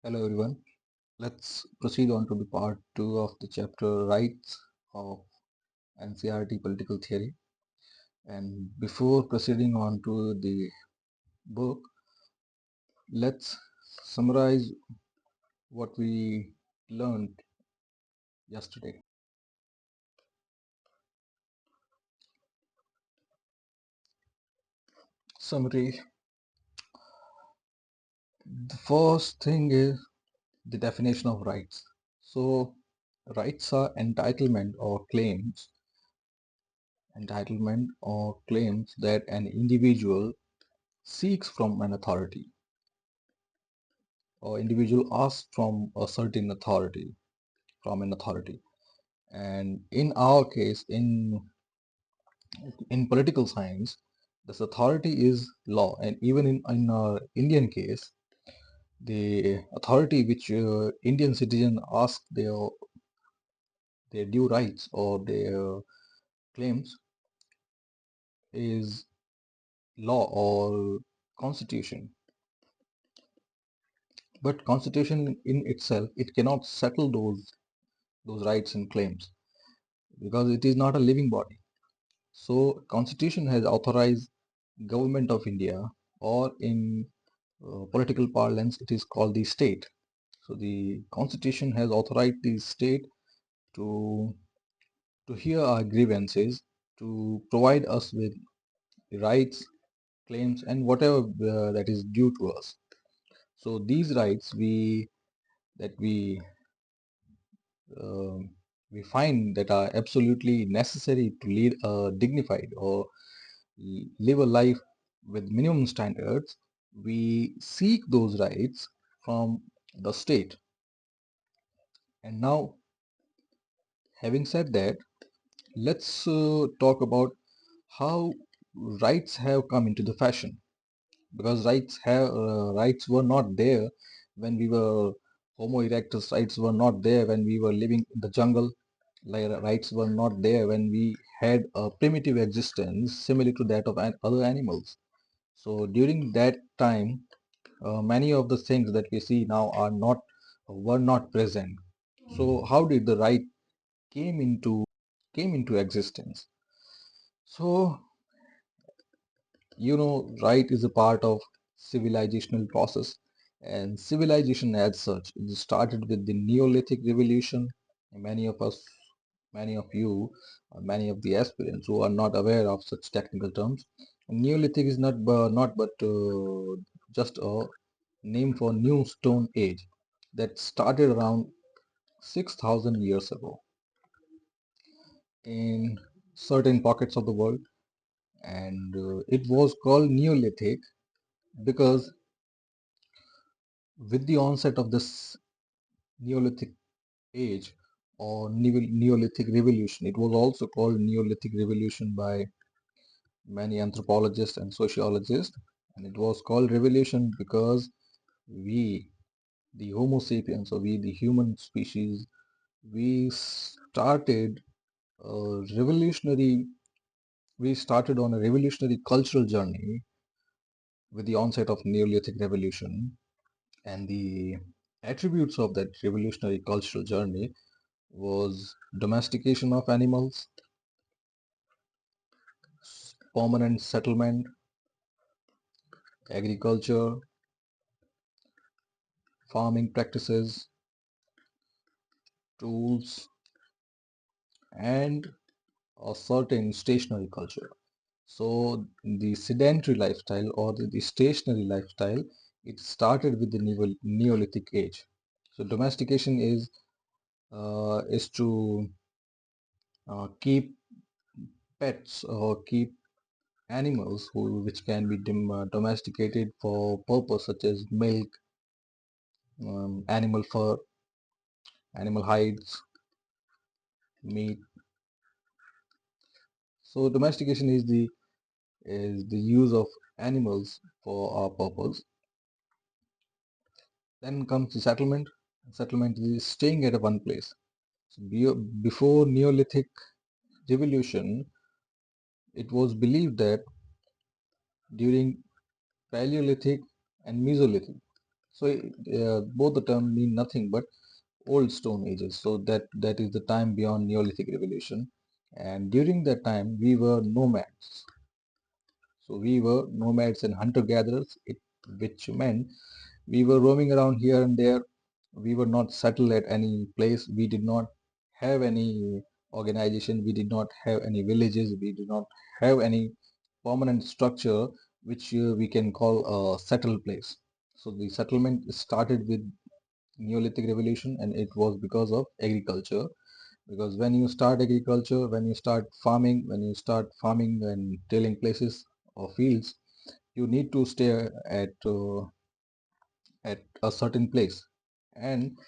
Hello everyone. Let's proceed on to the part 2 of the chapter Rights of NCRT Political Theory. And before proceeding on to the book, let's summarize what we learned yesterday. Summary. The first thing is the definition of rights. So rights are entitlement or claims that an individual seeks from an authority or individual asks from a certain authority from an authority. And in our case, in political science, this authority is law. And even in our Indian case, the authority which Indian citizen ask their due rights or their claims is law or constitution. But constitution in itself, it cannot settle those rights and claims because it is not a living body. So constitution has authorized government of India, or in political parlance it is called the state. So the constitution has authorized the state to hear our grievances, to provide us with rights, claims, and whatever that is due to us. So these rights that um we find that are absolutely necessary to lead a dignified or live a life with minimum standards, we seek those rights from the state. And now, having said that, let's talk about how rights have come into the fashion. Because rights were not there when we were Homo erectus. Rights were not there when we were living in the jungle. Like, rights were not there when we had a primitive existence similar to that of other animals. So during that time, many of the things that we see now were not present. So how did the right came into existence? So right is a part of civilizational process, and civilization as such, it started with the Neolithic revolution. Many of us, many of you, many of the aspirants who are not aware of such technical terms, Neolithic is not but just a name for new stone age that started around 6,000 years ago in certain pockets of the world. And it was called Neolithic because with the onset of this Neolithic age or Neolithic revolution, it was also called Neolithic revolution by many anthropologists and sociologists. And it was called revolution because we, the Homo sapiens, or we, the human species, we started a revolutionary, we started on a revolutionary cultural journey with the onset of Neolithic revolution. And the attributes of that revolutionary cultural journey was domestication of animals, permanent settlement, agriculture, farming practices, tools, and a certain stationary culture. So the sedentary lifestyle or the stationary lifestyle, it started with the Neolithic age. So domestication is to keep pets or keep animals which can be domesticated for purpose such as milk, animal fur, animal hides, meat. So domestication is the use of animals for our purpose. Then comes the settlement. Settlement is staying at one place. So before Neolithic revolution, it was believed that during Paleolithic and Mesolithic, So both the terms mean nothing but old stone ages. So that is the time beyond Neolithic revolution. And during that time, we were nomads. So we were nomads and hunter-gatherers, which meant we were roaming around here and there. We were not settled at any place. We did not have any organization. We did not have any villages. We did not have any permanent structure which we can call a settled place. So the settlement started with Neolithic revolution, and it was because of agriculture. Because when you start agriculture, when you start farming and tilling places or fields, you need to stay at a certain place. And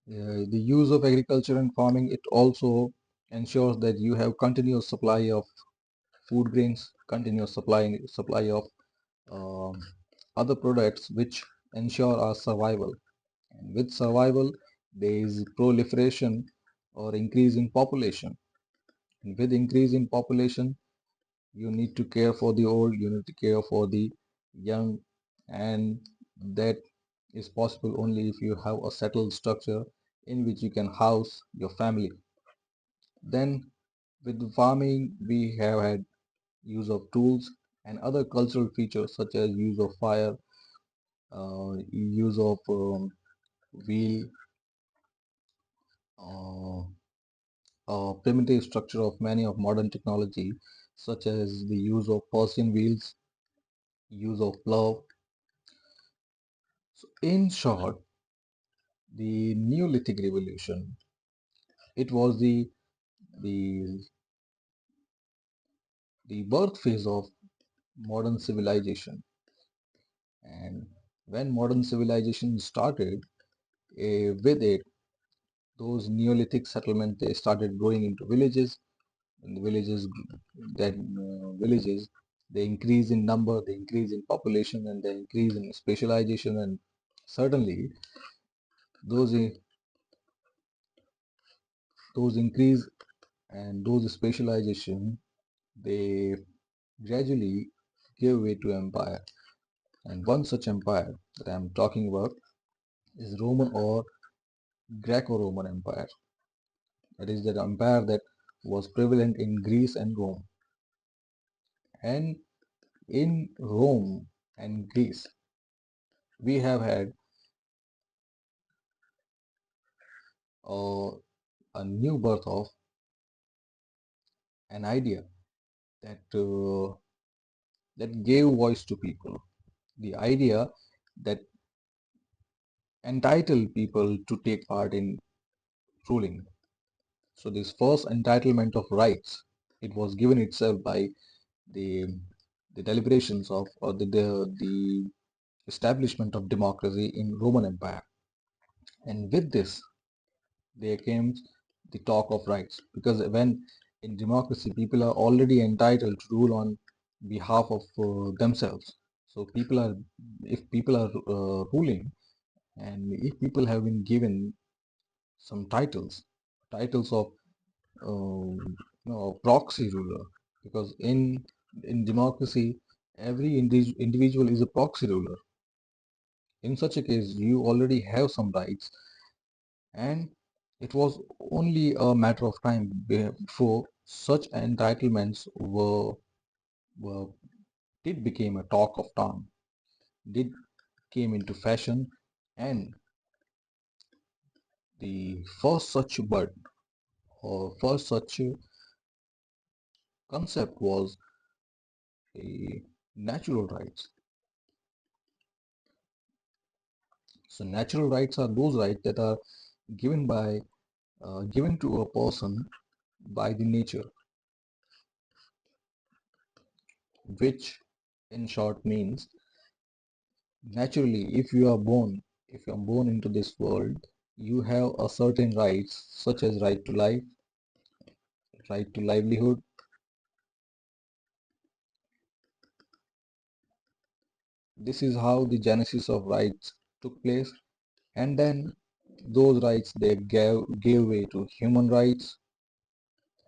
the use of agriculture and farming, it also ensures that you have continuous supply of food grains, continuous supply of um, other products which ensure our survival. And with survival, there is proliferation or increase in population. And with increase in population, you need to care for the old, you need to care for the young, and that is possible only if you have a settled structure in which you can house your family. Then with the farming, we have had use of tools and other cultural features such as use of fire, use of wheel, uh, primitive structure of many of modern technology such as the use of Persian wheels, use of plow. So in short, the Neolithic revolution, it was the the birth phase of modern civilization. And when modern civilization started, with it, those Neolithic settlements, they started growing into villages. And the villages, they increase in number, they increase in population, and they increase in specialization. And certainly those those increase and those specialization, they gradually gave way to empire. And one such empire that I'm talking about is Roman or Greco-Roman Empire. That is the empire that was prevalent in Greece and Rome. And in Rome and Greece, we have had uh, a new birth of an idea that that gave voice to people. The idea that entitled people to take part in ruling. So this first entitlement of rights, it was given itself by the the deliberations of or the establishment of democracy in Roman Empire. And with this, there came the talk of rights. Because when in democracy, people are already entitled to rule on behalf of themselves. So if people are ruling, and if people have been given some titles of proxy ruler, because in democracy, every individual is a proxy ruler. In such a case, you already have some rights, and it was only a matter of time before such entitlements were did became a talk of town, did came into fashion. And the first such bud or first such concept was a natural rights. So natural rights are those rights that are given by given to a person by the nature, which in short means naturally, if you are born into this world, you have a certain rights such as right to life, right to livelihood. This is how the genesis of rights took place, and then those rights they gave way to human rights,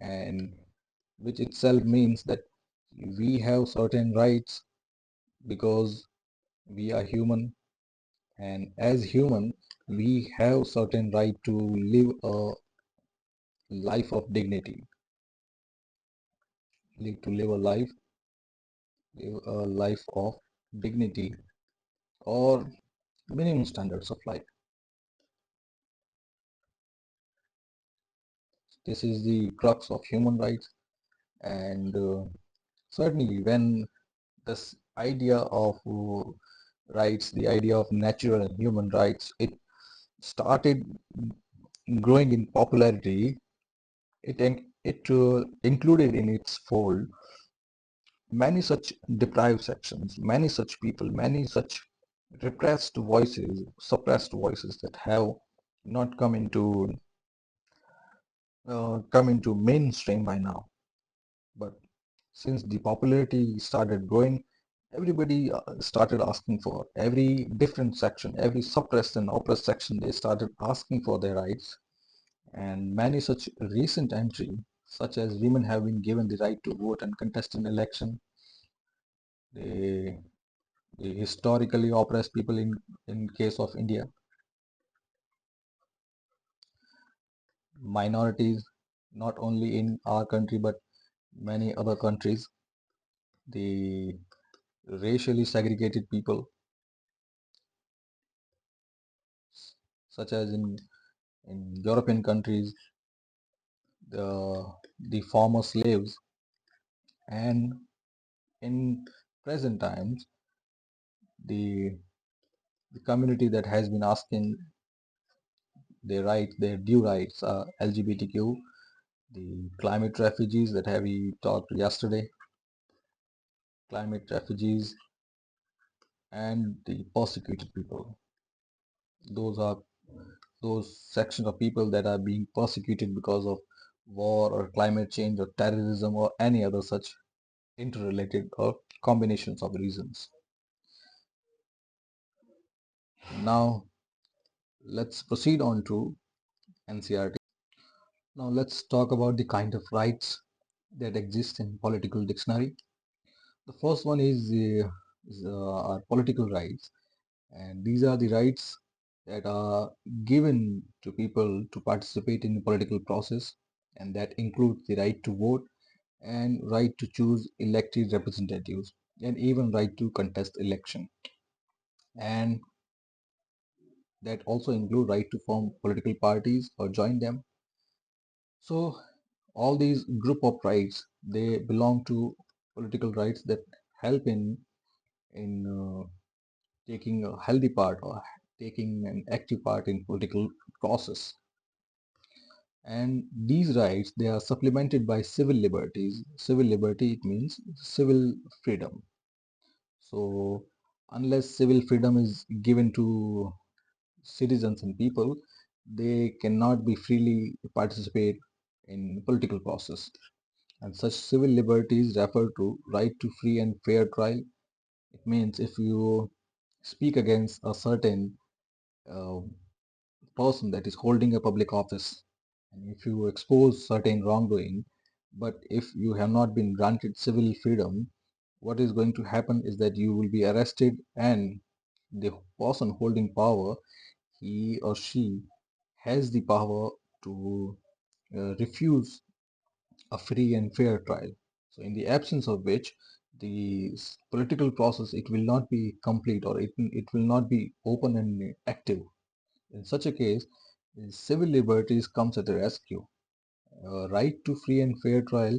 and which itself means that we have certain rights because we are human, And as human, we have certain right to live a life of dignity, live a life of dignity or minimum standards of life. This is the crux of human rights, and certainly when this idea of rights, the idea of natural and human rights, it started growing in popularity. It included in its fold many such deprived sections, many such people, many such repressed voices, suppressed voices that have not come into mainstream by now. But since the popularity started growing, everybody started asking for every different section, every suppressed and oppressed section. They started asking for their rights, and many such recent entry, such as women have been given the right to vote and contest an election. The, the historically oppressed people in case of India, minorities, not only in our country but many other countries, the racially segregated people, such as in European countries, the former slaves, and in present times, the the community that has been asking their rights, their due rights, LGBTQ, the climate refugees that have we talked yesterday, climate refugees, and the persecuted people. Those are those sections of people that are being persecuted because of war or climate change or terrorism or any other such interrelated or combinations of reasons. Now let's proceed on to NCRT. Now let's talk about the kind of rights that exist in political dictionary. The first one is our political rights, and these are the rights that are given to people to participate in the political process, and that includes the right to vote and right to choose elected representatives and even right to contest election, and that also include right to form political parties or join them. So all these group of rights, they belong to political rights that help in taking a healthy part or taking an active part in political process. And these rights, they are supplemented by civil liberties. Civil liberty, it means civil freedom. So unless civil freedom is given to citizens and people, they cannot be freely participate in political process. And such civil liberties refer to right to free and fair trial. It means if you speak against a certain uh, person that is holding a public office, and if you expose certain wrongdoing, but if you have not been granted civil freedom, what is going to happen is that you will be arrested, and the person holding power, he or she has the power to refuse a free and fair trial. So in the absence of which, the political process, it will not be complete, or it will not be open and active. In such a case, the civil liberties comes at a rescue. Right to free and fair trial,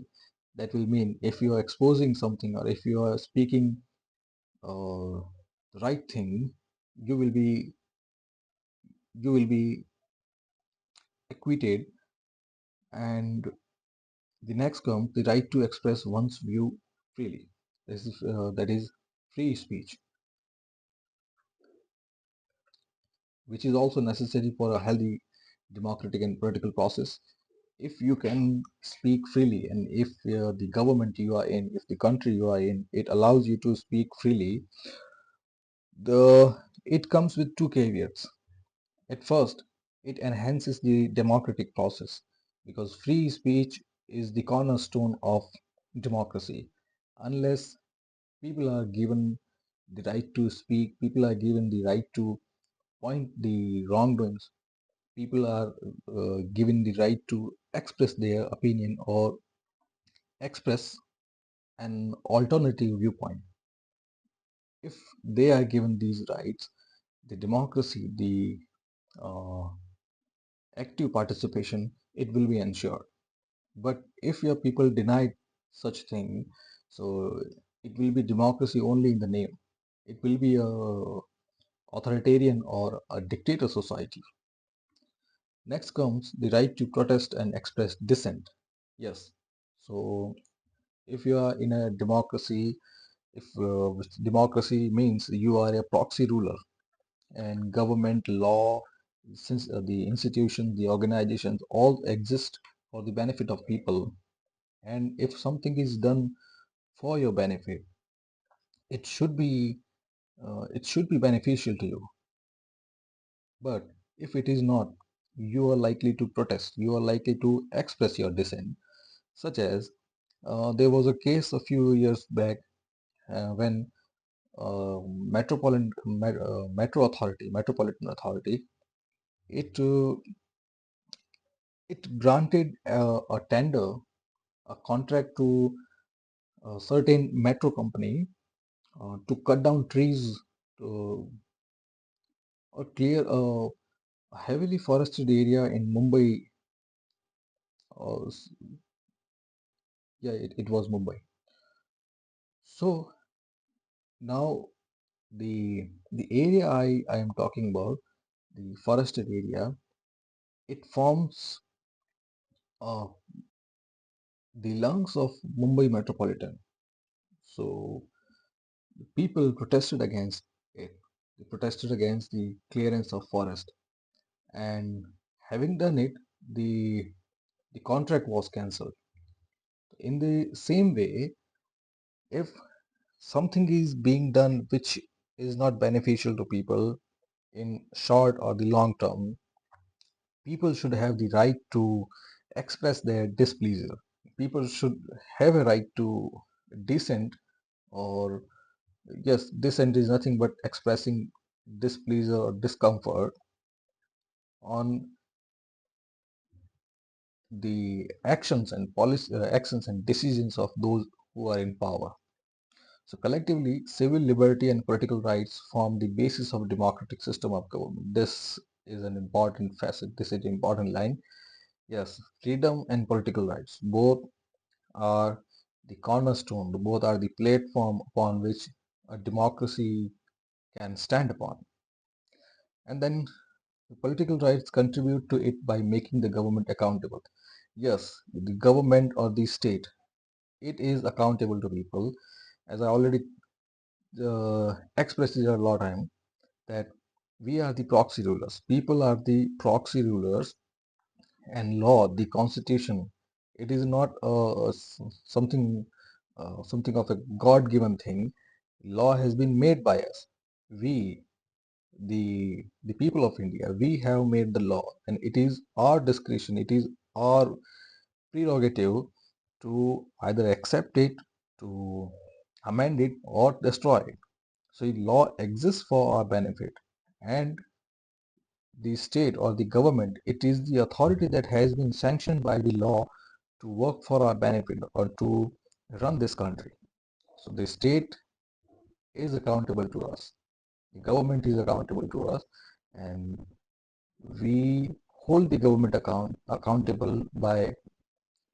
that will mean if you are exposing something or if you are speaking the right thing, you will be you will be acquitted. And the next comes the right to express one's view freely. That is free speech, which is also necessary for a healthy democratic and political process. If you can speak freely, and if the government you are in, if the country you are in, it allows you to speak freely, it comes with two caveats. At first, it enhances the democratic process, because free speech is the cornerstone of democracy. Unless people are given the right to speak, people are given the right to point the wrongdoings. People are given the right to express their opinion or express an alternative viewpoint. If they are given these rights, the democracy, the uh, active participation, it will be ensured. But if your people denied such thing, so it will be democracy only in the name. It will be a authoritarian or a dictator society. Next comes the right to protest and express dissent. Yes. So if you are in a democracy, if democracy means you are a proxy ruler, and government, law, since the institutions, the organizations all exist for the benefit of people. And if something is done for your benefit, it should be beneficial to you. But if it is not, you are likely to protest. You are likely to express your dissent. Such as there was a case a few years back when metropolitan authority, it it granted a tender, a contract to a certain metro company to cut down trees to, or clear a heavily forested area in Mumbai. Uh, s- yeah, it was Mumbai. So now the area I am talking about, the forested area, it forms uh, the lungs of Mumbai metropolitan. So people protested against it. They protested against the clearance of forest, and having done it, the contract was cancelled. In the same way, if something is being done which is not beneficial to people in short or the long term, people should have the right to express their displeasure. People should have a right to dissent, or yes, dissent is nothing but expressing displeasure or discomfort on the actions and policy actions and decisions of those who are in power. So collectively, civil liberty and political rights form the basis of democratic system of government. This is an important facet. This is an important line. Yes, freedom and political rights both are the cornerstone. Both are the platform upon which a democracy can stand upon. And then the political rights contribute to it by making the government accountable. Yes, the government or the state, it is accountable to people. As I already expressed it a lot of time, that we are the proxy rulers. People are the proxy rulers, and law, the constitution, it is not something something of a God-given thing. Law has been made by us. We, the people of India, we have made the law, and it is our discretion. It is our prerogative to either accept it, to amend it, or destroy it. So law exists for our benefit, and the state or the government, it is the authority that has been sanctioned by the law to work for our benefit or to run this country. So the state is accountable to us, the government is accountable to us, and we hold the government accountable by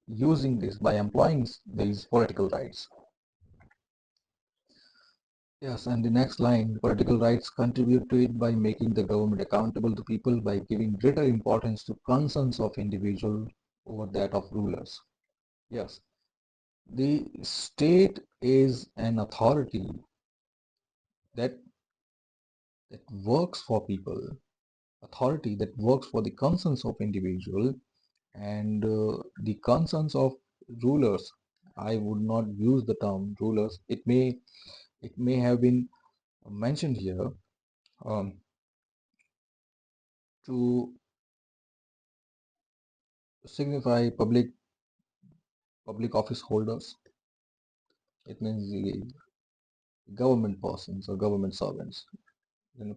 using this, by employing these political rights. Yes, and the next line, political rights contribute to it by making the government accountable to people by giving greater importance to concerns of individuals over that of rulers. Yes, the state is an authority that works for people, authority that works for the concerns of individual, and the concerns of rulers. I would not use the term rulers. It may have been mentioned here um, to signify public office holders. It means the government persons or government servants,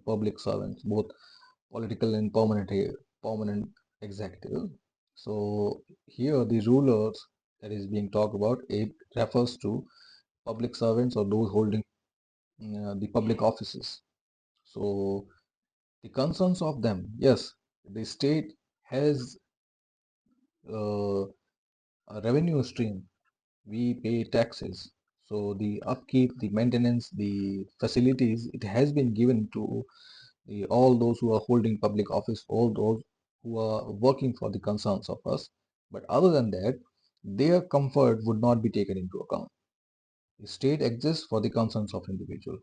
public servants, both. political and permanent executive. So here the rulers that is being talked about, it refers to public servants or those holding the public offices. So the concerns of them, yes, the state has uh, a revenue stream. We pay taxes. So the upkeep, the maintenance, the facilities, it has been given to all those who are holding public office, all those who are working for the concerns of us. But other than that, their comfort would not be taken into account. The state exists for the concerns of individual.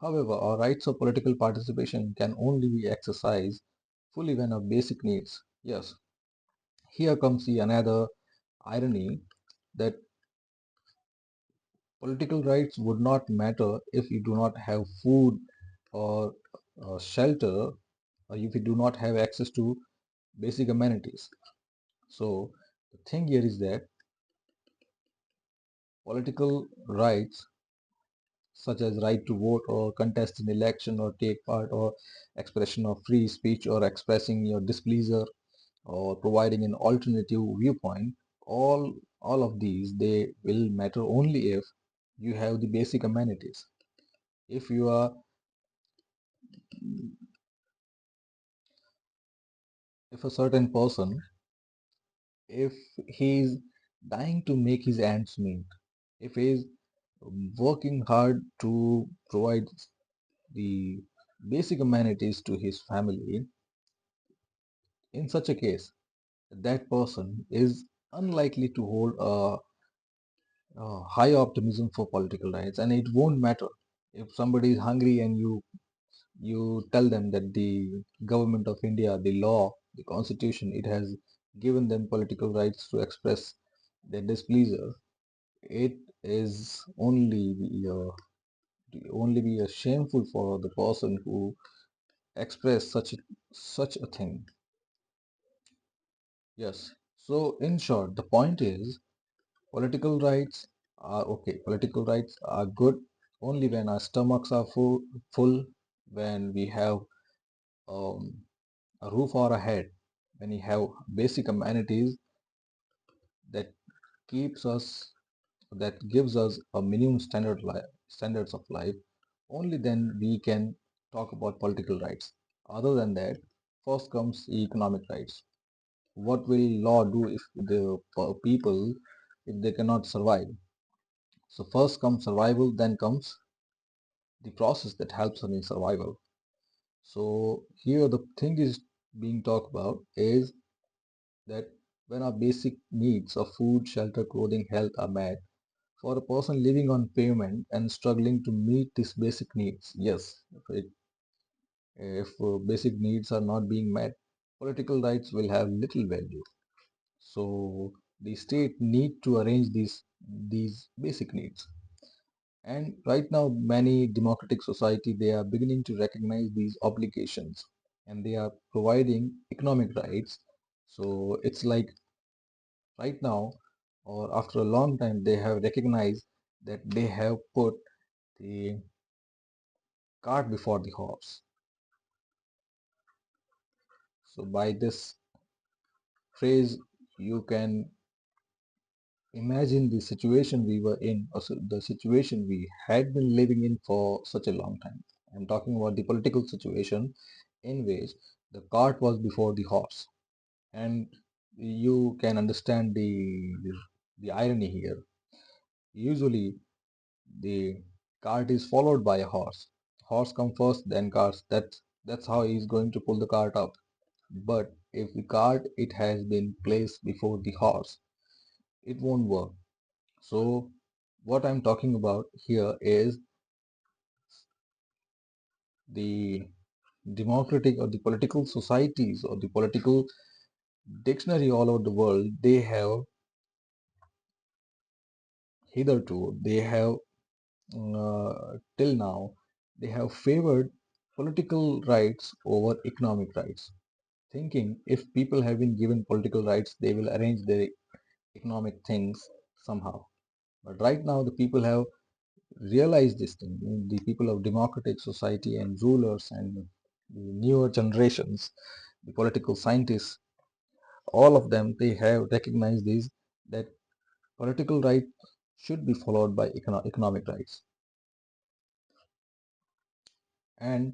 However, our rights of political participation can only be exercised fully when our basic needs. Yes, here comes the another irony that political rights would not matter if you do not have food or shelter, or if you do not have access to basic amenities. So the thing here is that political rights such as right to vote or contest in election or take part or expression of free speech or expressing your displeasure or providing an alternative viewpoint, all of these they will matter only if you have the basic amenities. If you are if a certain person, if he's dying to make his ends meet, if he's working hard to provide the basic amenities to his family, in such a case, that person is unlikely to hold a high optimism for political rights, and it won't matter if somebody is hungry and you tell them that the government of India, the law, the constitution, it has given them political rights to express their displeasure. It is only be shameful for the person who express such a thing. Yes. So in short, the point is political rights are okay. Political rights are good only when our stomachs are full, when we have um, a roof over our head, when we have basic amenities that keeps us, that gives us a minimum standards of life. Only then we can talk about political rights. Other than that, first comes economic rights. What will law do if the people, if they cannot survive? So first comes survival, then comes the process that helps them in survival. So here the thing is being talked about is that when our basic needs of food, shelter, clothing, health are met, for a person living on payment and struggling to meet these basic needs, yes, if basic needs are not being met, political rights will have little value. So the state need to arrange these basic needs. And right now, many democratic society they are beginning to recognize these obligations, and they are providing economic rights. So it's like right now, or after a long time, they have recognized that they have put the cart before the horse. So by this phrase, you can imagine the situation we were in, or the situation we had been living in for such a long time. I'm talking about the political situation in which the cart was before the horse. And you can understand the irony here. Usually, the cart is followed by a horse. Horse come first, then cars. That's how he's going to pull the cart up. But if the cart it has been placed before the horse, it won't work. So what I'm talking about here is the democratic or the political societies or the political dictionary all over the world. They have hitherto, they have till now, they have favored political rights over economic rights, thinking if people have been given political rights, they will arrange their economic things somehow. But right now, the people have realized this thing. The people of democratic society and rulers and the newer generations, the political scientists, all of them, they have recognized this, that political rights should be followed by economic rights. And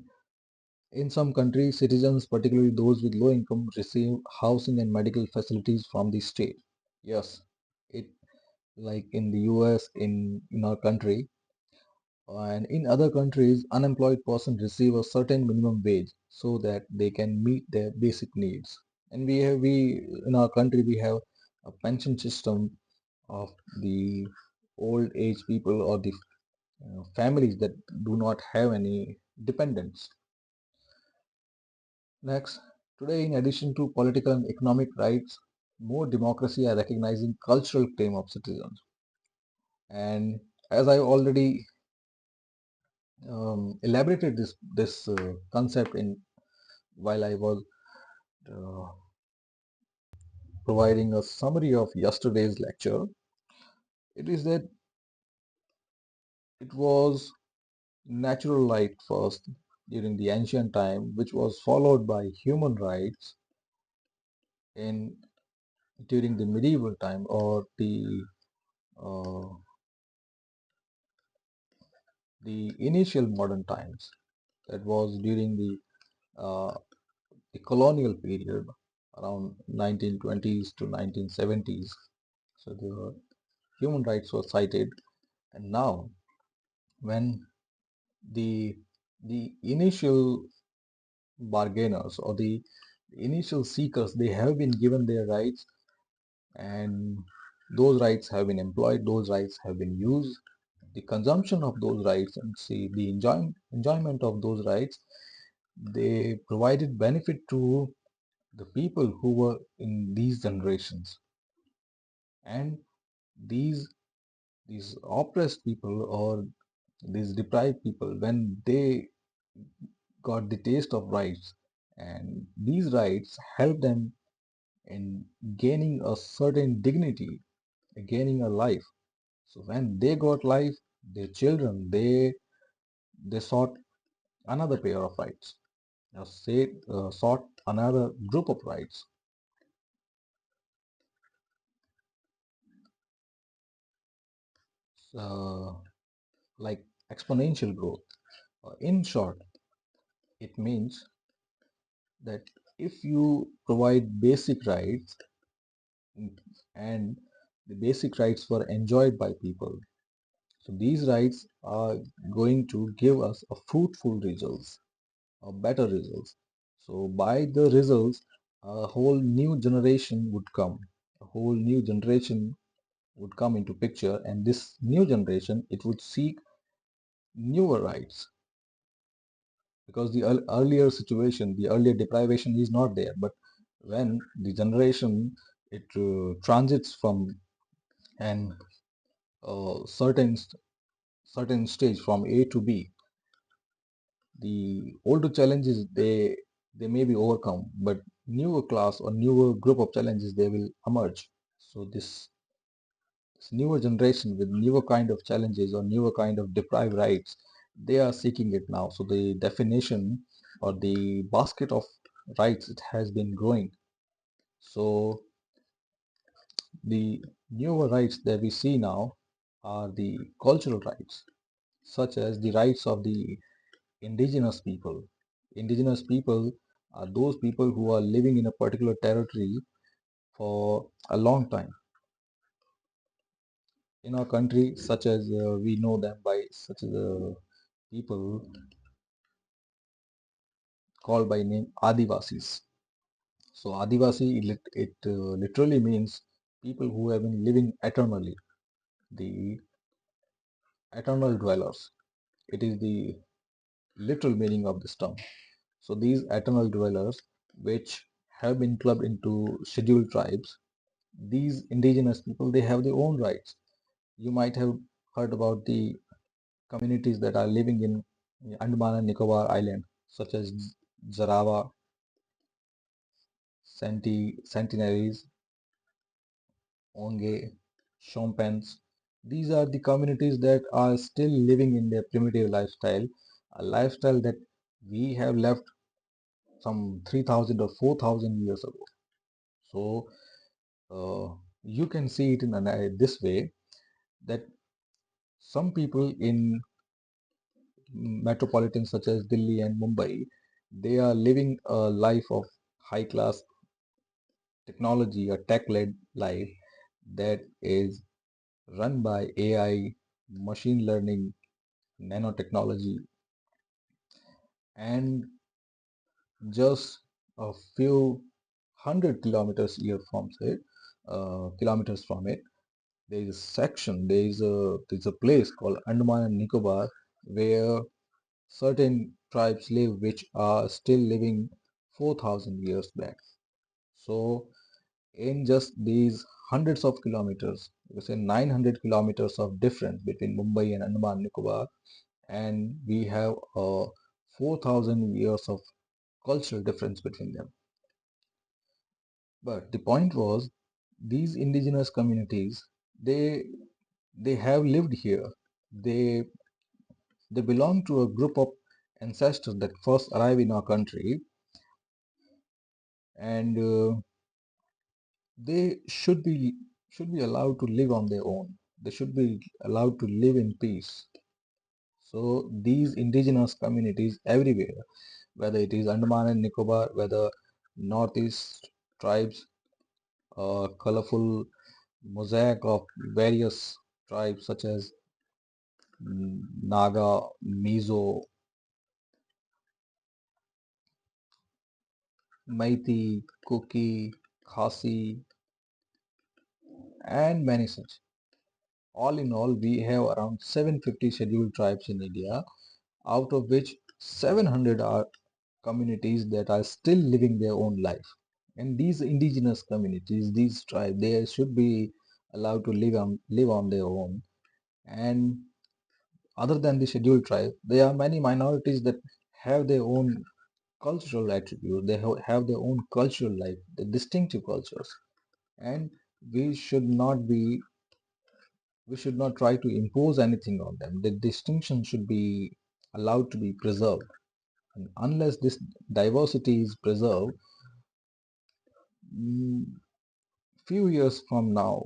in some countries, citizens, particularly those with low income, receive housing and medical facilities from the state. Yes, it, like in the US, in our country, and in other countries, unemployed persons receive a certain minimum wage so that they can meet their basic needs. And we in our country, we have a pension system of the old age people, or the families that do not have any dependents. Next, today, in addition to political and economic rights, more democracy are recognizing cultural claim of citizens. And as I already elaborated this concept in while I was uh, providing a summary of yesterday's lecture, it is that it was natural right first during the ancient time, which was followed by human rights in during the medieval time, or uh, the initial modern times. That was during uh, the colonial period around 1920s to 1970s. So the human rights were cited, and now when the the initial bargainers, or the initial seekers, they have been given their rights, and those rights have been employed, those rights have been used, the consumption of those rights, and see the enjoyment of those rights, they provided benefit to the people who were in these generations. And these these oppressed people, or these deprived people, when they got the taste of rights, and these rights help them in gaining a certain dignity, gaining a life. So when they got life, their children, they sought another pair of rights, sought another group of rights, uh, like exponential growth. In short, it means that if you provide basic rights, and the basic rights were enjoyed by people, so these rights are going to give us a fruitful results, or better results. So by the results, a whole new generation would come. A whole new generation would come into picture, and this new generation, it would seek newer rights, because the earlier situation, the earlier deprivation is not there. But when the generation, it transits from an certain stage from A to B, the older challenges, they may be overcome, but newer class or newer group of challenges, they will emerge. So this newer generation with newer kind of challenges, or newer kind of deprived rights, they are seeking it now. So the definition, or the basket of rights, it has been growing. So the newer rights that we see now are the cultural rights, such as the rights of the indigenous people. Indigenous people are those people who are living in a particular territory for a long time in our country, such as we know them by such as people called by name Adivasis. So Adivasi, it literally means people who have been living eternally, the eternal dwellers. It is the literal meaning of this term. So these eternal dwellers, which have been clubbed into scheduled tribes, these indigenous people, they have their own rights. You might have heard about the communities that are living in Andaman and Nicobar Island, such as Jarawa, Centenaries, Onge, Shompens. These are the communities that are still living in their primitive lifestyle, a lifestyle that we have left some 3000 or 4000 years ago. So you can see it in this way, that some people in metropolitans such as Delhi and Mumbai, they are living a life of high class technology, a tech led life that is run by AI, machine learning, nanotechnology, and just a few hundred kilometers from it, there is a section, there is a place called Andaman and Nicobar where certain tribes live which are still living 4000 years back. So in just these hundreds of kilometers, you say 900 kilometers of difference between Mumbai and Andaman and Nicobar, and we have a 4000 years of cultural difference between them. But the point was, these indigenous communities, they they have lived here. They they belong to a group of ancestors that first arrived in our country, and they should be allowed to live on their own. They should be allowed to live in peace. So these indigenous communities everywhere, whether it is Andaman and Nicobar, whether Northeast tribes, colorful mosaic of various tribes such as Naga, Mizo, Maiti, Kuki, Khasi, and many such. All in all, we have around 750 scheduled tribes in India, out of which 700 are communities that are still living their own life. And these indigenous communities, these tribes, they should be allowed to live on their own. And other than the scheduled tribe, there are many minorities that have their own cultural attributes. They have their own cultural life, the distinctive cultures. And we should not be we should not try to impose anything on them. The distinction should be allowed to be preserved. And unless this diversity is preserved, few years from now,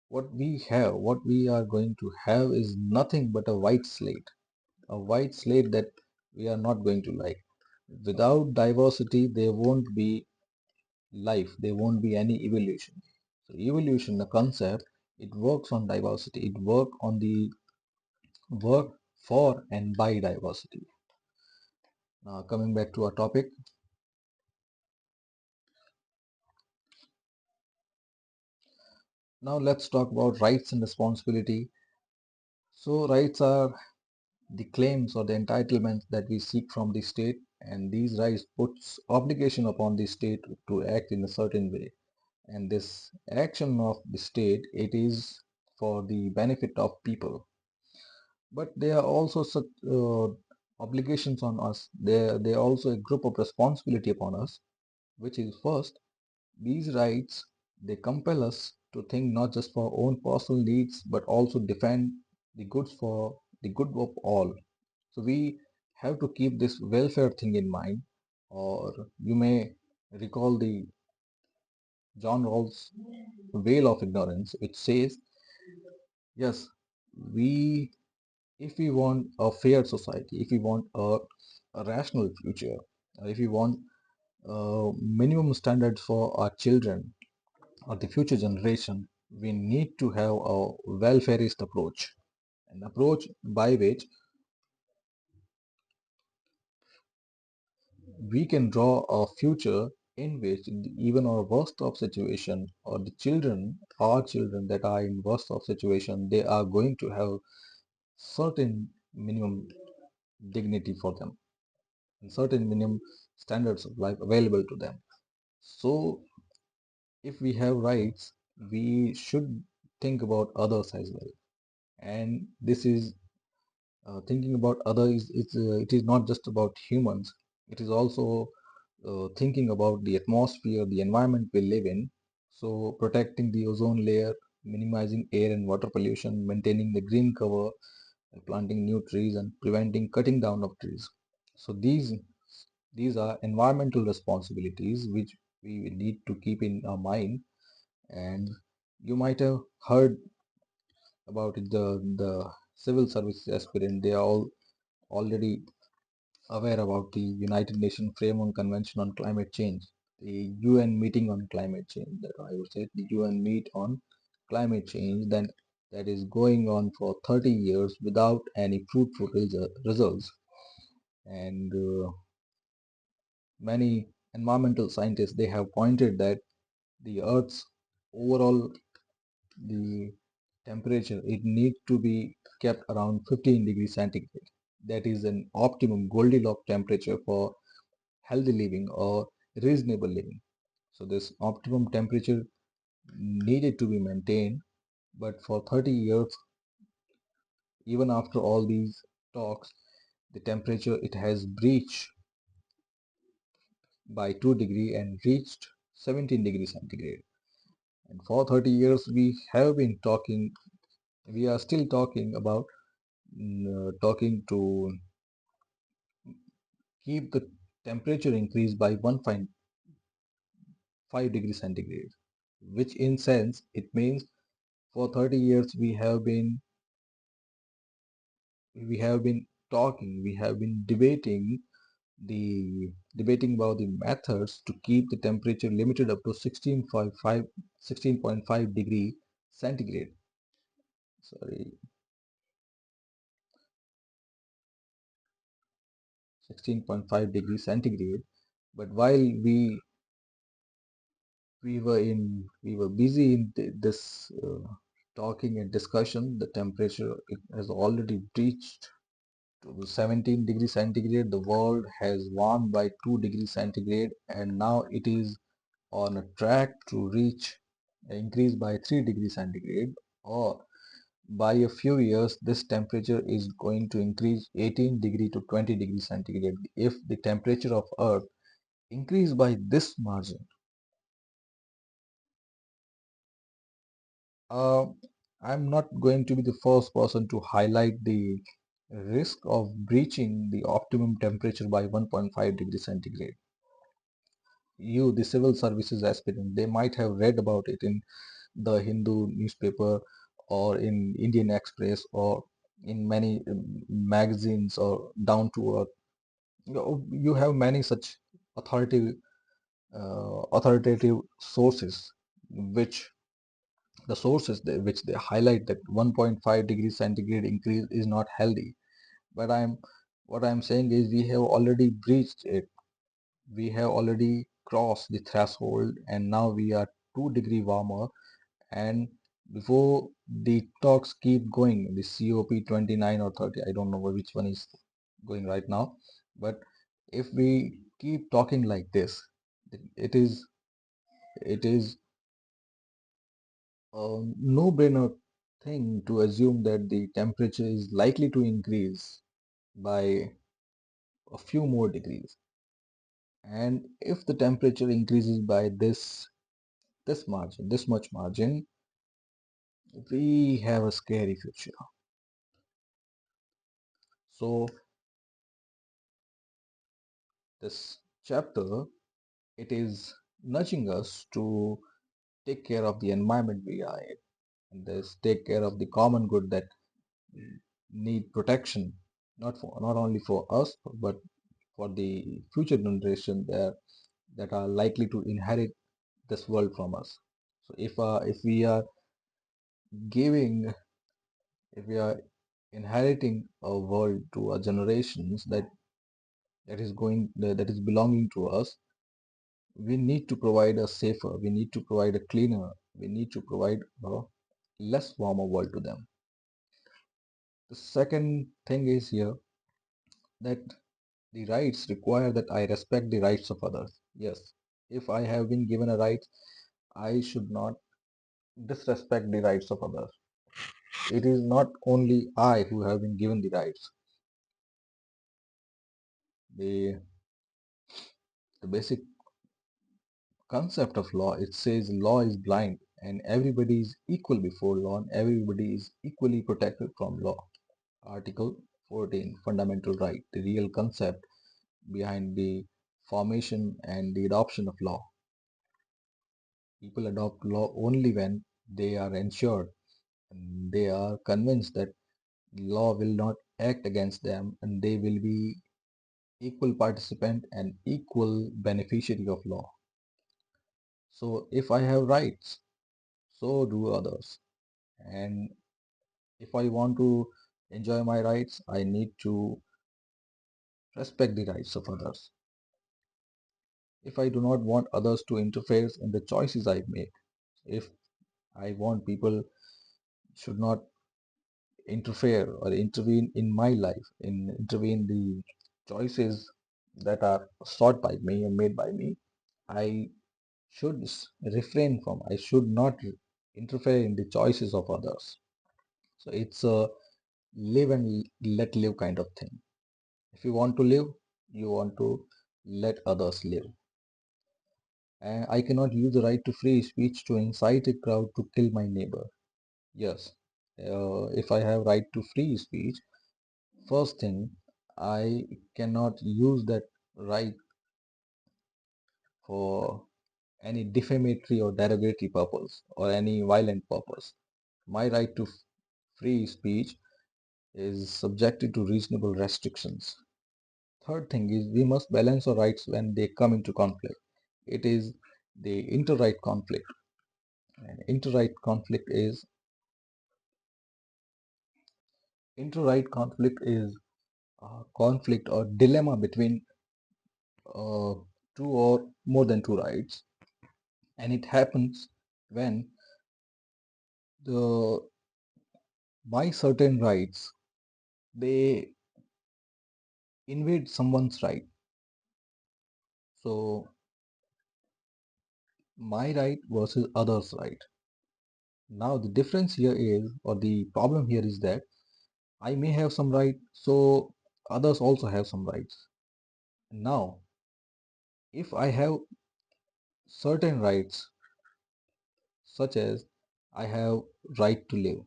what we are going to have is nothing but a white slate that we are not going to like. Without diversity, there won't be life, there won't be any evolution. So evolution, the concept, it works on diversity, it work for and by diversity. Now coming back to our topic, now let's talk about rights and responsibility. So rights are the claims or the entitlements that we seek from the state, and these rights puts obligation upon the state to act in a certain way. And this action of the state, it is for the benefit of people. But there are also such obligations on us. There are also a group of responsibility upon us, which is first, these rights, they compel us to think not just for our own personal needs, but also defend the good of all. So we have to keep this welfare thing in mind, or you may recall the John Rawls' veil of ignorance, which says, yes, we if we want a fair society, if we want a rational future, if we want minimum standards for our children or the future generation, we need to have a welfareist approach, an approach by which we can draw a future in which even our worst of situation, or the children, our children that are in worst of situation, they are going to have certain minimum dignity for them and certain minimum standards of life available to them. So if we have rights, we should think about others as well. And this is thinking about others, it is not just about humans, it is also thinking about the atmosphere, the environment we live in. So protecting the ozone layer, minimizing air and water pollution, maintaining the green cover, and planting new trees, and preventing cutting down of trees. So these These are environmental responsibilities which we need to keep in our mind. And you might have heard about it, the civil service aspirant. They are all already aware about the United Nations Framework Convention on Climate Change, the UN meeting on climate change. That I would say the UN meet on climate change. Then that is going on for 30 years without any fruitful results. And many environmental scientists they have pointed that the Earth's overall the temperature it needs to be kept around 15 degrees centigrade. That is an optimum Goldilocks temperature for healthy living or reasonable living. So this optimum temperature needed to be maintained, but for 30 years, even after all these talks, the temperature it has breached by 2 degree and reached 17 degrees centigrade. And for 30 years, we are still talking about talking to keep the temperature increase by 1.5 degrees centigrade, which in sense it means for 30 years we have been talking, we have been debating about the methods to keep the temperature limited up to 16.5 degree centigrade. Sorry, 16.5 degree centigrade. But while we were busy in this talking and discussion, the temperature it has already breached to 17 degrees centigrade. The world has warmed by 2 degrees centigrade, and now it is on a track to reach increase by 3 degrees centigrade, or by a few years this temperature is going to increase 18 degree to 20 degrees centigrade. If the temperature of earth increase by this margin, uh, I'm not going to be the first person to highlight the risk of breaching the optimum temperature by 1.5 degrees centigrade. You, the civil services aspirant, they might have read about it in the Hindu newspaper or in Indian Express or in many magazines or down to earth. You have many such authoritative authoritative sources, which which they highlight that 1.5 degrees centigrade increase is not healthy. But what I'm saying is we have already breached it. We have already crossed the threshold, and now we are 2 degree warmer. And before the talks keep going, the COP 29 or 30, I don't know which one is going right now, but if we keep talking like this, it is it is a no-brainer thing to assume that the temperature is likely to increase by a few more degrees. And if the temperature increases by this much margin, we have a scary future. So this chapter it is nudging us to take care of the environment we are in, and this take care of the common good that need protection, not only for us but for the future generation that are likely to inherit this world from us. So if we are giving if we are inheriting a world to our generations that is belonging to us, we need to provide a safer, we need to provide a cleaner, we need to provide a less warmer world to them. The second thing is here that the rights require that I respect the rights of others. Yes, if I have been given a right, I should not disrespect the rights of others. It is not only I who have been given the rights. The, the basic concept of law, it says law is blind and everybody is equal before law and everybody is equally protected from law. Article 14, fundamental right, the real concept behind the formation, and the adoption of law. People adopt law only when they are ensured and they are convinced that law will not act against them and they will be equal participant and equal beneficiary of law. So if I have rights, so do others. And if I want to enjoy my rights, I need to respect the rights of others. If I do not want others to interfere in the choices I make, if I want people should not interfere or intervene in my life, intervene the choices that are sought by me and made by me, I should refrain from, I should not interfere in the choices of others. So it's a live and let live kind of thing. If you want to live, you want to let others live. And I cannot use the right to free speech to incite a crowd to kill my neighbor. Yes, if I have right to free speech, first thing, I cannot use that right for any defamatory or derogatory purpose or any violent purpose. My right to free speech is subjected to reasonable restrictions. Third thing is we must balance our rights when they come into conflict. It is the inter-right conflict. And inter-right conflict is a conflict or dilemma between uh, two or more than two rights, and it happens when the by certain rights they invade someone's right. So my right versus others' right. Now the difference here is, or the problem here is that I may have some right, so others also have some rights. Now, if I have certain rights, such as I have right to live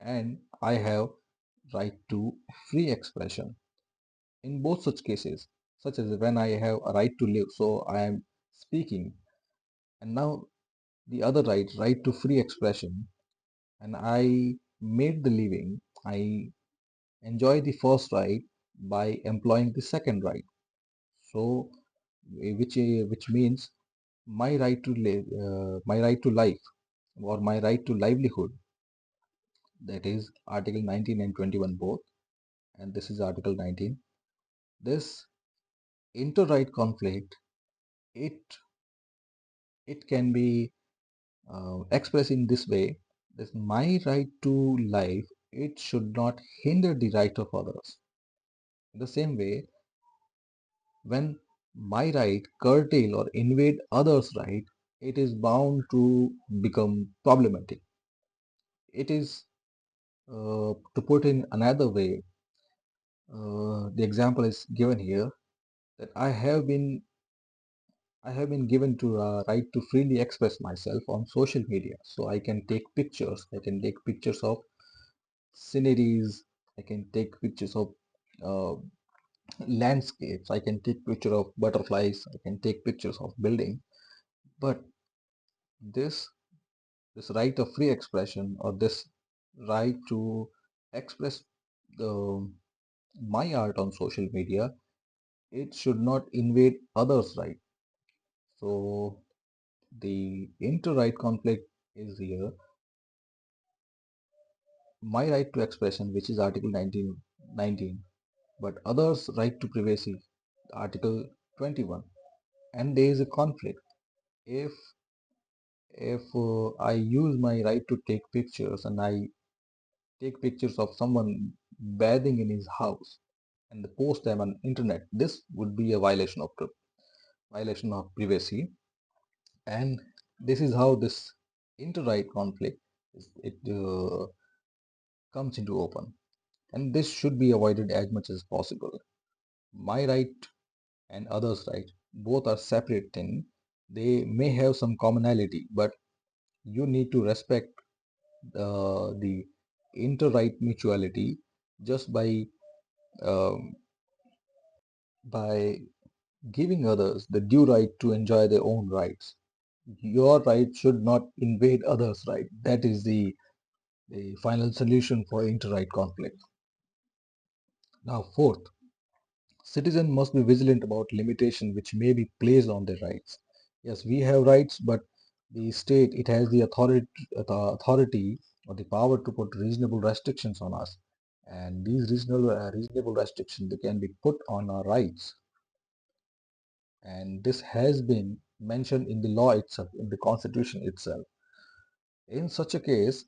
and I have right to free expression. In both such cases, such as when I have a right to live, so I am speaking, and now the other right to free expression, and I made the living, I enjoy the first right by employing the second right. So, which means my right to live, my right to life, or my right to livelihood, that is Article 19 and 21 both, and this is Article 19. This inter-right conflict, it it can be expressed in this way: that my right to life, it should not hinder the right of others. In the same way, when my right curtail or invade others' right, it is bound to become problematic. It is, to put in another way, the example is given here that I have been given to a right to freely express myself on social media. So I can take pictures. I can take pictures of sceneries. I can take pictures of uh, landscapes. I can take picture of butterflies. I can take pictures of building. But this this right of free expression, or this right to express the my art on social media, it should not invade others' right. So the inter-right conflict is here. My right to expression, which is Article 19, but others' right to privacy, Article 21, and there is a conflict. If I use my right to take pictures and I take pictures of someone bathing in his house and post them on internet, this would be a violation of privacy. And this is how this inter-right conflict comes into open. And this should be avoided as much as possible. My right and others' right, both are separate things. They may have some commonality, but you need to respect the inter-right mutuality just by um, by giving others the due right to enjoy their own rights. Your right should not invade others' right. That is the final solution for inter-right conflict. Now, fourth, citizens must be vigilant about limitation which may be placed on their rights. Yes, we have rights, but the state, it has the authority or the power to put reasonable restrictions on us. And these reasonable restrictions, they can be put on our rights. And this has been mentioned in the law itself, in the constitution itself. In such a case,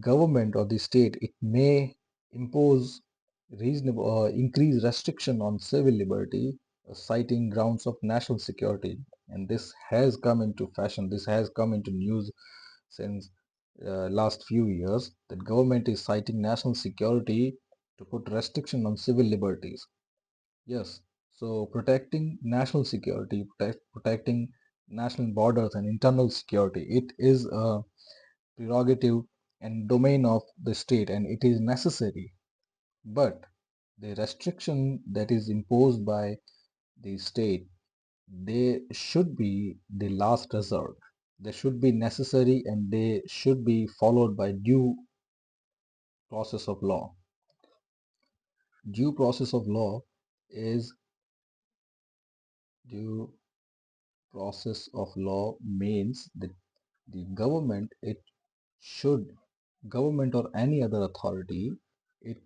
government or the state, it may impose reasonable or increase restriction on civil liberty, citing grounds of national security. And this has come into fashion, this has come into news since last few years, that government is citing national security to put restriction on civil liberties. Yes, so protecting national security, protecting national borders and internal security, it is a prerogative and domain of the state, and it is necessary. But the restriction that is imposed by the state, they should be the last resort. They should be necessary and they should be followed by due process of law. Due process of law is due process of law means that the government, it should, government or any other authority, it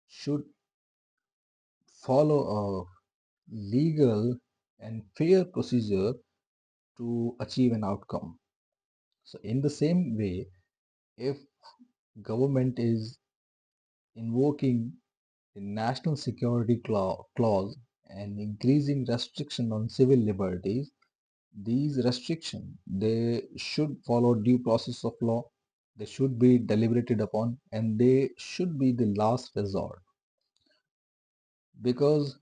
should follow a legal and fair procedure to achieve an outcome. So in the same way, if government is invoking the national security clause and increasing restriction on civil liberties, these restrictions, they should follow due process of law, they should be deliberated upon, and they should be the last resort, because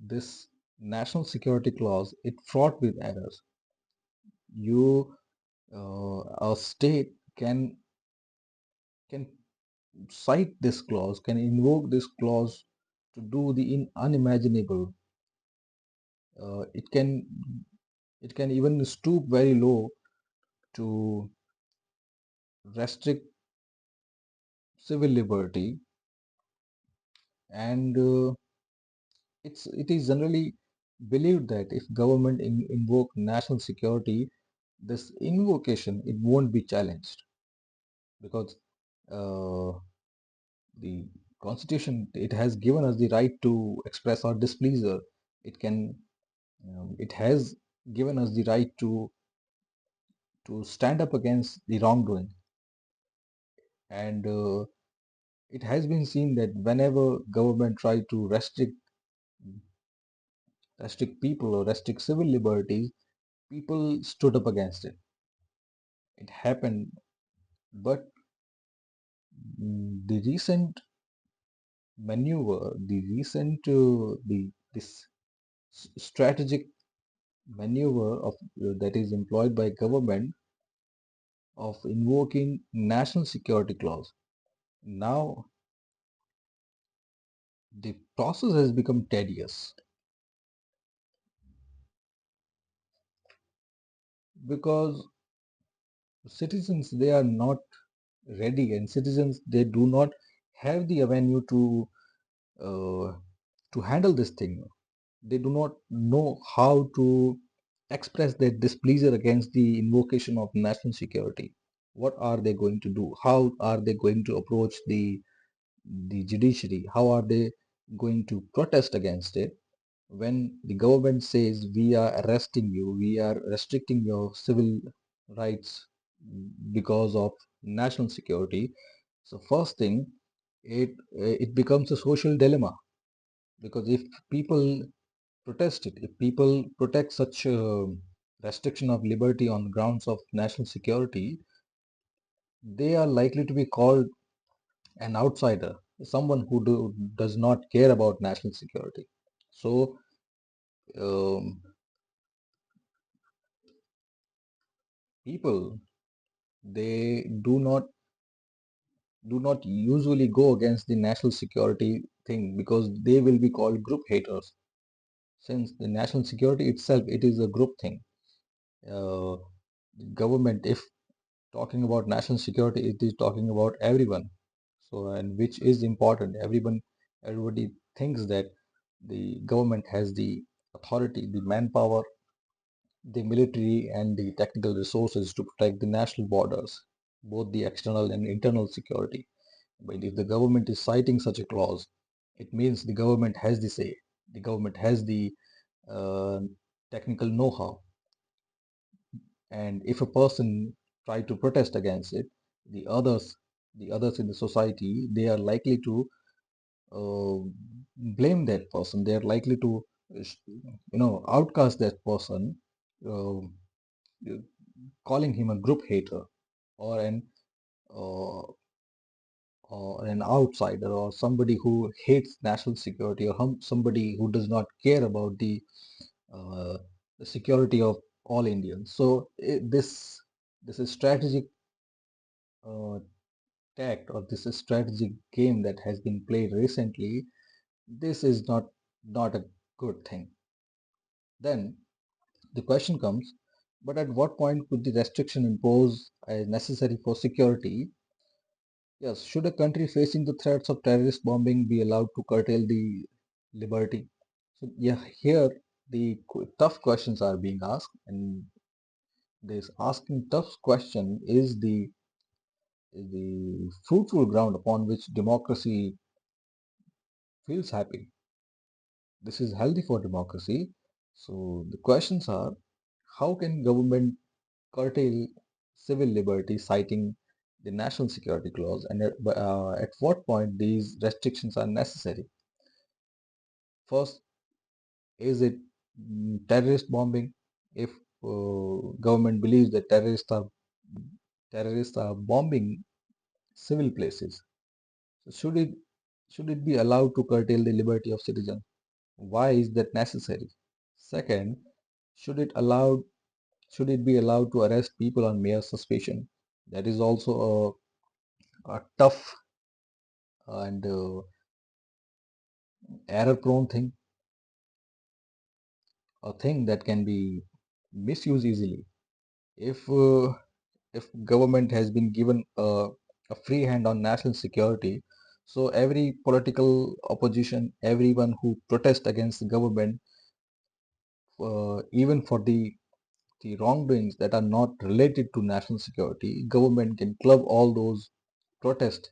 this national security clause, it fraught with errors. You A state can cite this clause, can invoke this clause to do the unimaginable. Uh, it can it can even stoop very low to restrict civil liberty, and it is generally believed that if government invoke national security, this invocation, it won't be challenged, because uh, the constitution, it has given us the right to express our displeasure. It can it has given us the right to stand up against the wrongdoing. And it has been seen that whenever government try to restrict people or restrict civil liberties, people stood up against it. It happened. But the recent maneuver, the recent this strategic maneuver of that is employed by government of invoking national security clause, now the process has become tedious, because citizens, they are not ready, and citizens, they do not have the avenue uh, to handle this thing. They do not know how to express their displeasure against the invocation of national security. What are they going to do? How are they going to approach the judiciary? How are they going to protest against it when the government says, we are arresting you, we are restricting your civil rights because of national security? So first thing, it becomes a social dilemma, because if people protest it, if people protect such restriction of liberty on grounds of national security, they are likely to be called an outsider, someone who does not care about national security. So um, people, they do not usually go against the national security thing, because they will be called group haters. since the national security itself, it is a group thing. uh, the government, if talking about national security, it is talking about everyone. So, and which is important, everybody thinks that the government has the authority, the manpower, the military and the technical resources to protect the national borders, both the external and internal security. But if the government is citing such a clause, it means the government has the say, the government has the uh, technical know-how. And if a person try to protest against it, the others, the others in the society, they are likely to uh, blame that person. They are likely to, outcast that person, uh, calling him a group hater or an outsider or somebody who hates national security or somebody who does not care about uh, the security of all Indians. So this is strategic uh, tact, or this is strategic game that has been played recently. This is not a good thing. Then the question comes, but at what point could the restriction imposed as necessary for security? Yes, should a country facing the threats of terrorist bombing be allowed to curtail the liberty? So yeah, here the tough questions are being asked, and this asking tough question is the fruitful ground upon which democracy feels happy. This is healthy for democracy. So the questions are, how can government curtail civil liberty citing the national security clause, and at what point these restrictions are necessary? First, is it terrorist bombing? If government believes that terrorists are bombing civil places, so should it be allowed to curtail the liberty of citizens? Why is that necessary? Second, should it allowed should it be allowed to arrest people on mere suspicion? That is also a tough and error-prone thing, a thing that can be misused easily. If government has been given a free hand on national security, so every political opposition, everyone who protests against the government, even for the wrongdoings that are not related to national security, government can club all those protests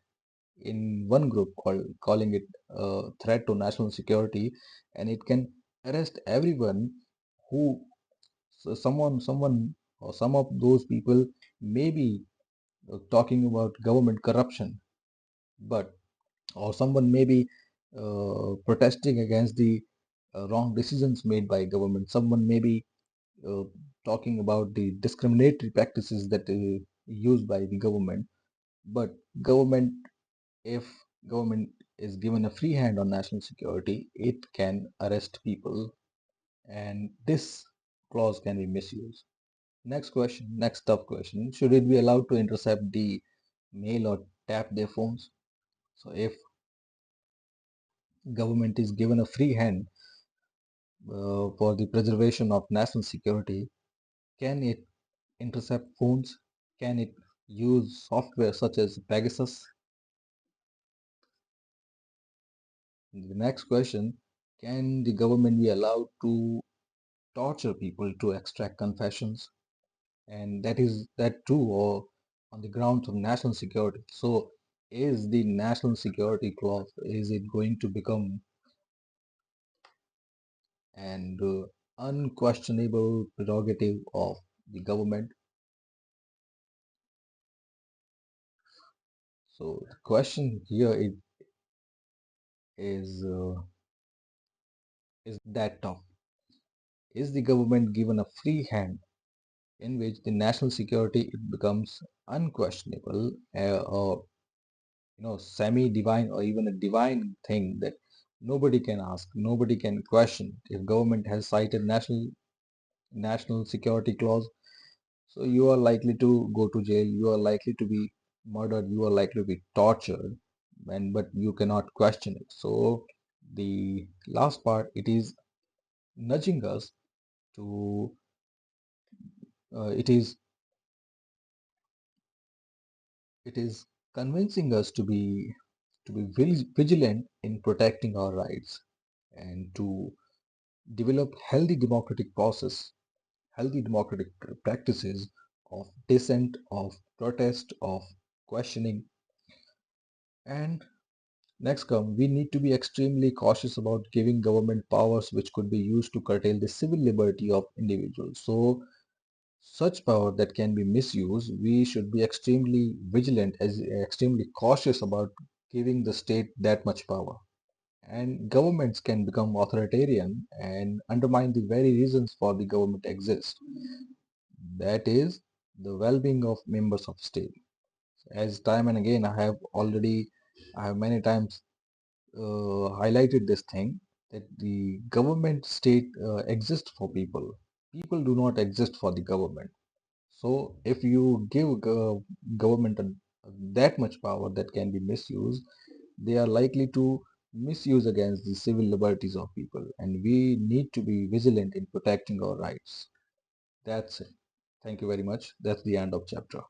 in one group, calling it a threat to national security, and it can arrest everyone who, so someone or some of those people may be talking about government corruption, but or someone may be protesting against the wrong decisions made by government. Someone may be uh, talking about the discriminatory practices that used by the government. But government, if government is given a free hand on national security, it can arrest people, and this clause can be misused. Next tough question: should it be allowed to intercept the mail or tap their phones? So if government is given a free hand for the preservation of national security, can it intercept phones? Can it use software such as Pegasus? The next question, can the government be allowed to torture people to extract confessions? And that too, or on the grounds of national security. So is the national security clause, is it going to become an unquestionable prerogative of the government? So the question here is that tough. Is the government given a free hand in which the national security it becomes unquestionable, or semi-divine, or even a divine thing that nobody can ask, nobody can question? If government has cited national security clause, so you are likely to go to jail, you are likely to be murdered, you are likely to be tortured, and but you cannot question it. So the last part, it is nudging us to it is it is convincing us to be vigilant in protecting our rights and to develop healthy democratic practices of dissent, of protest, of questioning. And next come, we need to be extremely cautious about giving government powers which could be used to curtail the civil liberty of individuals. So such power that can be misused, we should be extremely vigilant, as extremely cautious about giving the state that much power. And governments can become authoritarian and undermine the very reasons for the government exist. That is the well-being of members of state. As time and again, I have many times highlighted this thing that the government state exists for people. People do not exist for the government. So if you give government that much power that can be misused, they are likely to misuse against the civil liberties of people, and we need to be vigilant in protecting our rights. That's it. Thank you very much. That's the end of chapter.